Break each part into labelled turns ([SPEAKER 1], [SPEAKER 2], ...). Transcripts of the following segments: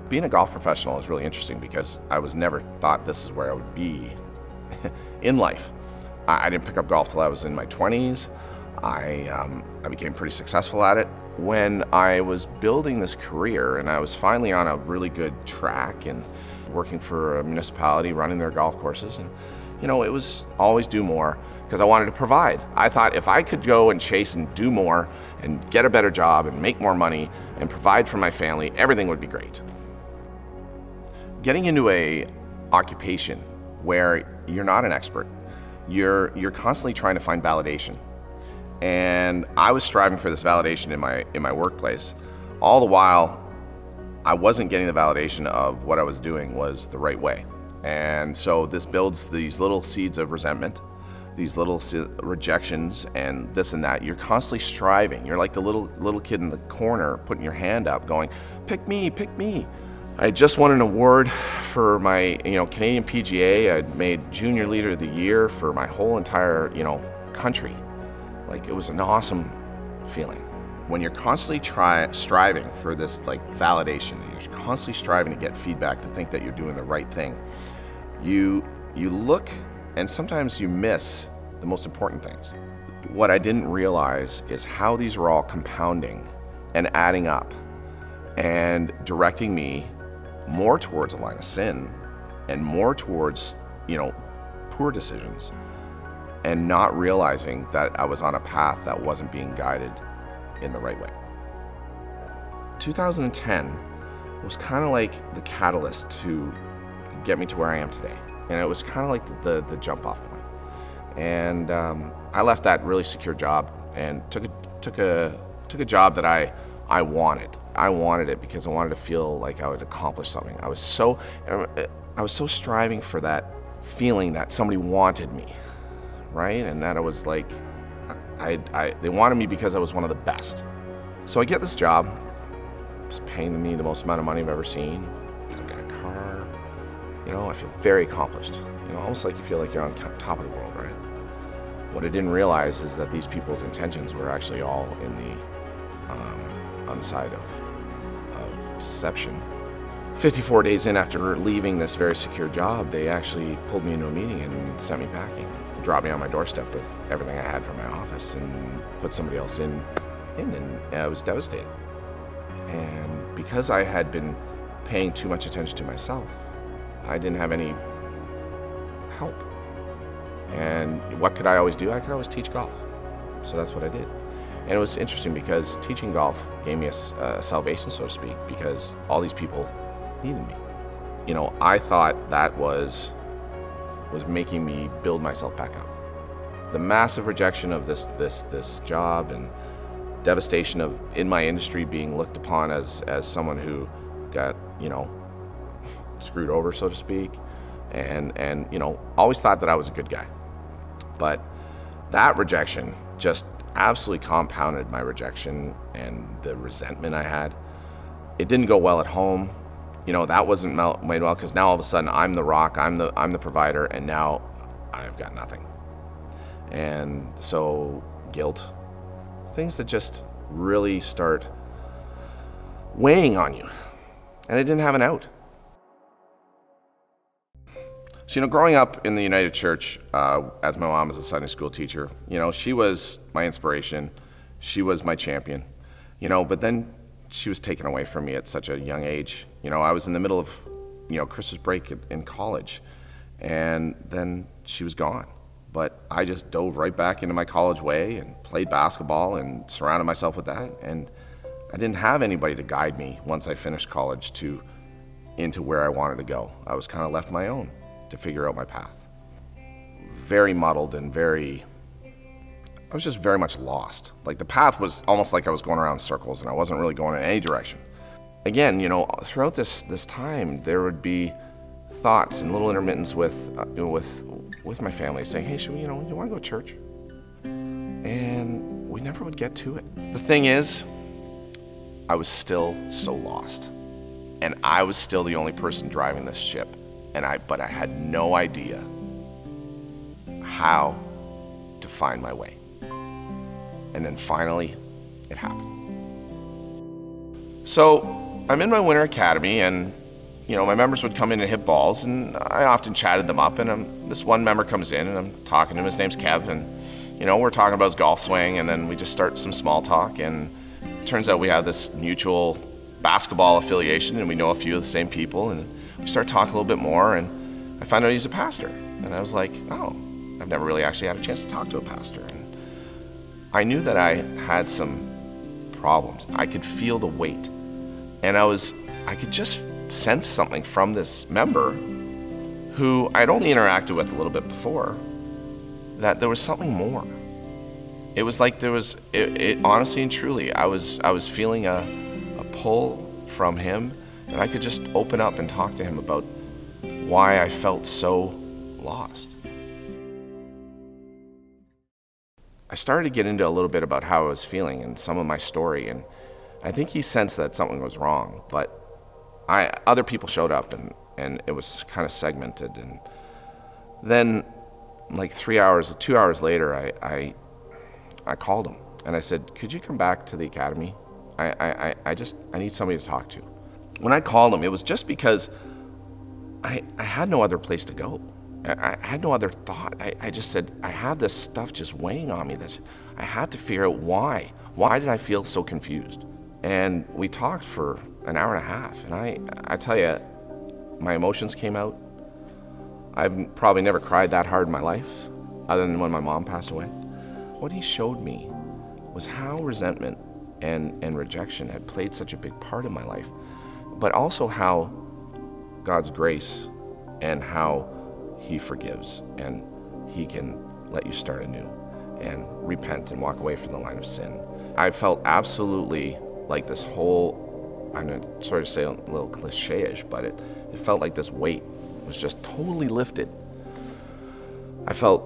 [SPEAKER 1] Being a golf professional is really interesting because I was never thought this is where I would be in life. I didn't pick up golf till I was in my 20s. I became pretty successful at it. When I was building this career and I was finally on a really good track and working for a municipality, running their golf courses, and you know, it was always do more because I wanted to provide. I thought if I could go and chase and do more and get a better job and make more money and provide for my family, everything would be great. Getting into a occupation where you're not an expert, you're constantly trying to find validation. And I was striving for this validation in my workplace. All the while, I wasn't getting the validation of what I was doing was the right way. And so this builds these little seeds of resentment, these little rejections and this and that. You're constantly striving. You're like the little kid in the corner putting your hand up going, pick me, pick me. I just won an award for my Canadian PGA. I'd made Junior Leader of the Year for my whole entire country. Like, it was an awesome feeling. When you're constantly striving for this validation, you're constantly striving to get feedback to think that you're doing the right thing, you look and sometimes you miss the most important things. What I didn't realize is how these were all compounding and adding up and directing me more towards a line of sin and more towards poor decisions, and not realizing that I was on a path that wasn't being guided in the right way. 2010 was kind of like the catalyst to get me to where I am today. And it was kind of like the jump off point. And I left that really secure job and took a job that I wanted. I wanted it because I wanted to feel like I would accomplish something. I was so striving for that feeling that somebody wanted me, right? And that I was like, they wanted me because I was one of the best. So I get this job. It's paying me the most amount of money I've ever seen. I've got a car. I feel very accomplished. Almost like you feel like you're on top of the world, right? What I didn't realize is that these people's intentions were actually all on the side of deception. 54 days in after leaving this very secure job, they actually pulled me into a meeting and sent me packing. Dropped me on my doorstep with everything I had from my office and put somebody else in, and I was devastated. And because I had been paying too much attention to myself, I didn't have any help. And what could I always do? I could always teach golf. So that's what I did. And it was interesting because teaching golf gave me a salvation, so to speak, because all these people needed me. I thought that was making me build myself back up. The massive rejection of this job and devastation of in my industry being looked upon as someone who got screwed over, so to speak, and always thought that I was a good guy. But that rejection just absolutely compounded my rejection and the resentment I had. It didn't go well at home. That wasn't made well because now all of a sudden I'm the rock, I'm the provider, and now I've got nothing. And so guilt, things that just really start weighing on you. And I didn't have an out. So, growing up in the United Church, as my mom was a Sunday school teacher, she was my inspiration. She was my champion, but then she was taken away from me at such a young age. I was in the middle of, Christmas break in college, and then she was gone. But I just dove right back into my college way and played basketball and surrounded myself with that. And I didn't have anybody to guide me once I finished college into where I wanted to go. I was kind of left my own to figure out my path. Very muddled and I was just very much lost. Like, the path was almost like I was going around circles and I wasn't really going in any direction. Again, throughout this time, there would be thoughts and little intermittents with my family saying, hey, you want to go to church? And we never would get to it. The thing is, I was still so lost. And I was still the only person driving this ship. But I had no idea how to find my way. And then finally, it happened. So I'm in my winter academy, and my members would come in and hit balls, and I often chatted them up, and this one member comes in, and I'm talking to him. His name's Kev, and we're talking about his golf swing, and then we just start some small talk, and it turns out we have this mutual basketball affiliation, and we know a few of the same people, and we start talking a little bit more, and I find out he's a pastor, and I was like, oh, I've never really actually had a chance to talk to a pastor. And I knew that I had some problems. I could feel the weight, and I could just sense something from this member who I'd only interacted with a little bit before, that there was something more. It was like there was, it honestly and truly, I was feeling a pull from him, and I could just open up and talk to him about why I felt so lost. I started to get into a little bit about how I was feeling and some of my story, and I think he sensed that something was wrong, but other people showed up, and it was kind of segmented. And then like 2 hours later, I called him and I said, could you come back to the academy? I need somebody to talk to. When I called him, it was just because I had no other place to go. I had no other thought. I just said, I had this stuff just weighing on me that I had to figure out why. Why did I feel so confused? And we talked for an hour and a half, and I tell you, my emotions came out. I've probably never cried that hard in my life, other than when my mom passed away. What he showed me was how resentment and rejection had played such a big part in my life, but also how God's grace and how he forgives, and he can let you start anew and repent and walk away from the line of sin. I felt absolutely like this whole, I'm going to sort of say a little cliche-ish, but it felt like this weight was just totally lifted. I felt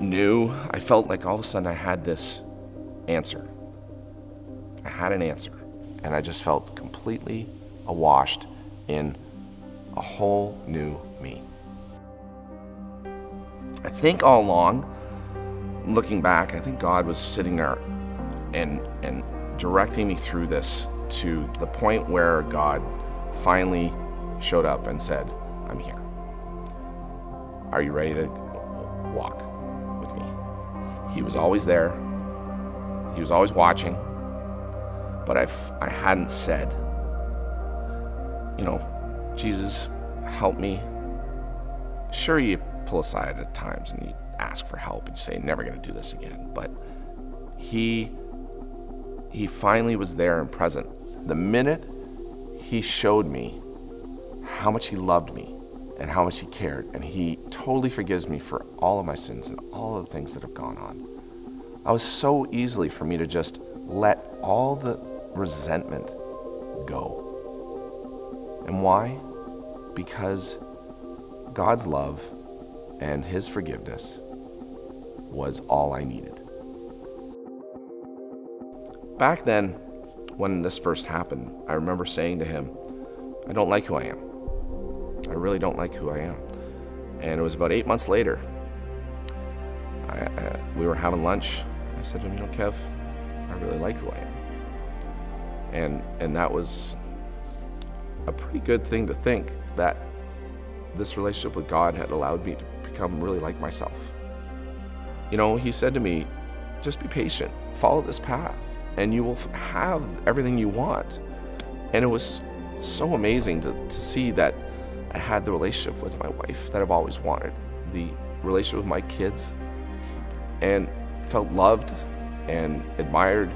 [SPEAKER 1] new. I felt like all of a sudden I had this answer. I had an answer, and I just felt completely awashed in a whole new me. I think all along, looking back, I think God was sitting there and directing me through this to the point where God finally showed up and said, I'm here. Are you ready to walk with me? He was always there. He was always watching. But I hadn't said, Jesus, help me. Sure, you pull aside at times and you ask for help and you say, never going to do this again. But he finally was there and present. The minute he showed me how much he loved me and how much he cared, and he totally forgives me for all of my sins and all of the things that have gone on, I was so easily for me to just let all the resentment go. And why? Because God's love and his forgiveness was all I needed. Back then, when this first happened, I remember saying to him, I don't like who I am. I really don't like who I am. And it was about 8 months later, we were having lunch. I said to him, Kev, I really like who I am. And that was a pretty good thing to think, that this relationship with God had allowed me to become really like myself. He said to me, just be patient, follow this path, and you will have everything you want. And it was so amazing to see that I had the relationship with my wife that I've always wanted, the relationship with my kids, and felt loved and admired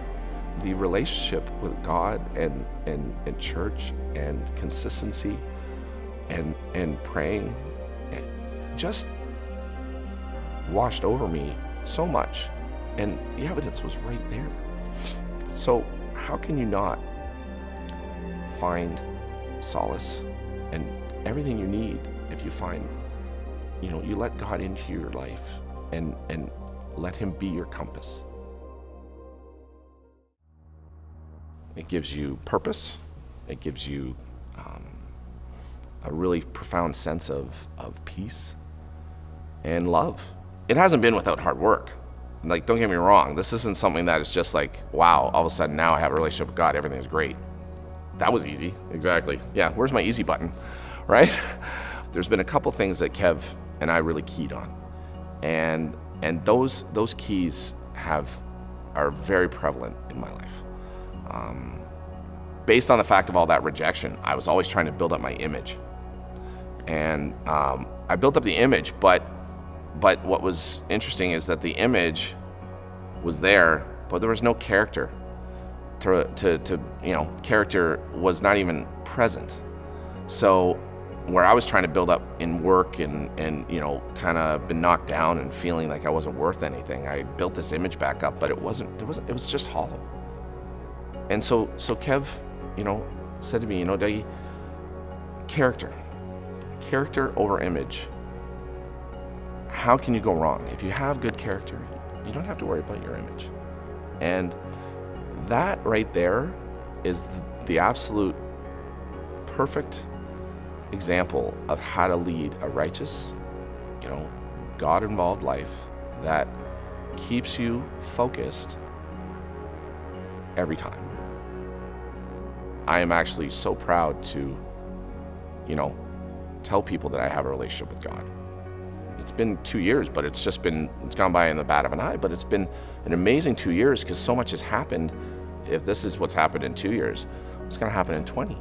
[SPEAKER 1] the relationship with God and church and consistency and praying. It just washed over me so much, and the evidence was right there. So how can you not find solace and everything you need if you find, you let God into your life and let him be your compass? It gives you purpose. It gives you a really profound sense of peace and love. It hasn't been without hard work. Like, don't get me wrong, this isn't something that is just like, wow, all of a sudden now I have a relationship with God, everything's great. That was easy, exactly. Yeah, where's my easy button, right? There's been a couple things that Kev and I really keyed on. And those keys are very prevalent in my life. Based on the fact of all that rejection, I was always trying to build up my image. And I built up the image, but what was interesting is that the image was there, but there was no character. Character was not even present. So where I was trying to build up in work and kind of been knocked down and feeling like I wasn't worth anything, I built this image back up, but it was just hollow. And so Kev, said to me, Dougie, character over image. How can you go wrong? If you have good character, you don't have to worry about your image. And that right there is the absolute perfect example of how to lead a righteous, God-involved life that keeps you focused every time. I am actually so proud to, tell people that I have a relationship with God. It's been 2 years, but it's gone by in the bat of an eye, but it's been an amazing 2 years because so much has happened. If this is what's happened in 2 years, what's going to happen in 20?